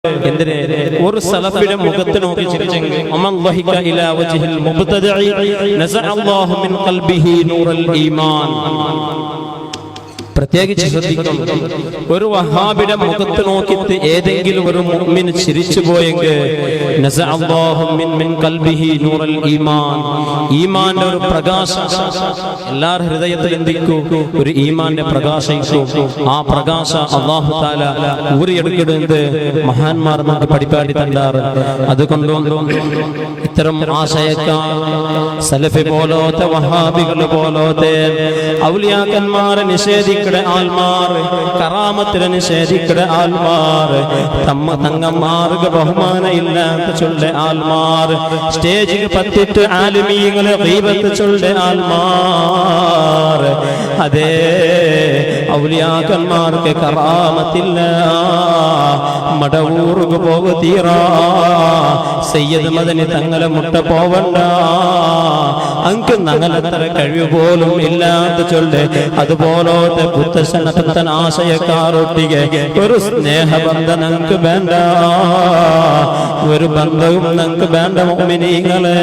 എന്തിനെ ഒരു സലഫിയുടെ മുഖത്ത് നോക്കി ചിരിച്ചെങ്കിൽ അമൻ വഹിക ഇലാ വജ്ഹിൽ മുബ്തദഇ നസഅല്ലാഹു മിൻ ഖൽബിഹി നൂറൽ ഈമാൻ. പ്രത്യേകിച്ച് ശ്രദ്ധിക്കണം, ഒരു വഹാബിയുടെ മുഖത്ത് നോക്കിയിട്ട് ഏതെങ്കിലും ഒരു മുഅ്മിൻ ചിരിച്ചു പോയെങ്കിൽ നസഅല്ലാഹു മിൻ ഖൽബിഹി നൂറൽ ഈമാൻ, ഈമാന്റെ ഒരു പ്രകാശം എല്ലാവരുടെ ഹൃദയത്തിൽ എന്തിക്കും, ഒരു ഈമാന്റെ പ്രകാശിക്കും. ആ പ്രകാശ അല്ലാഹു തആല ഊരിയെടുക്കുന്നത് മഹാന്മാർ നമുക്ക് പഠിപ്പാടി തന്നാറ്. അതുകൊണ്ട് ഇത്തരം ആശയക്കാർ സലഫി പോലത്തെ വഹാബികൾ പോലത്തെ ഔലിയാക്കന്മാരെ നിഷേധിക്കുന്ന ആൾമാർ, കറാമത്തിനെ നിഷേധിക്കുന്ന ആൾമാർ, തങ്ങന്മാർക്ക് ബഹുമാന ഇല്ലാത്ത ചൊല്ല ആൾമാർ, സ്റ്റേജിൽ പത്തിട്ട് ആലിമീങ്ങളെ ഗീബത്ത് ചൊല്ല ആൾമാർ, അതേ ഔലിയാക്കന്മാർക്ക് കറാമത്തില്ല, മടവൂർക്ക് പോക തീറാ, സയ്യിദ് മദനി തങ്ങളെ മുട്ട പോവണ്ട, അങ്ക് ഞങ്ങളത്ര കഴിവ് പോലും ഇല്ലാത്ത ചൊല്ല്. അതുപോലത്തെ പുത്തൻ ആശയക്കാരൊട്ടിಗೆ ഒരു സ്നേഹബന്ധം ഞങ്ങൾക്ക് വേണ്ട, ഒരു ബന്ധവും ഞങ്ങൾക്ക് വേണ്ട മുഅ്മിനീങ്ങളെ.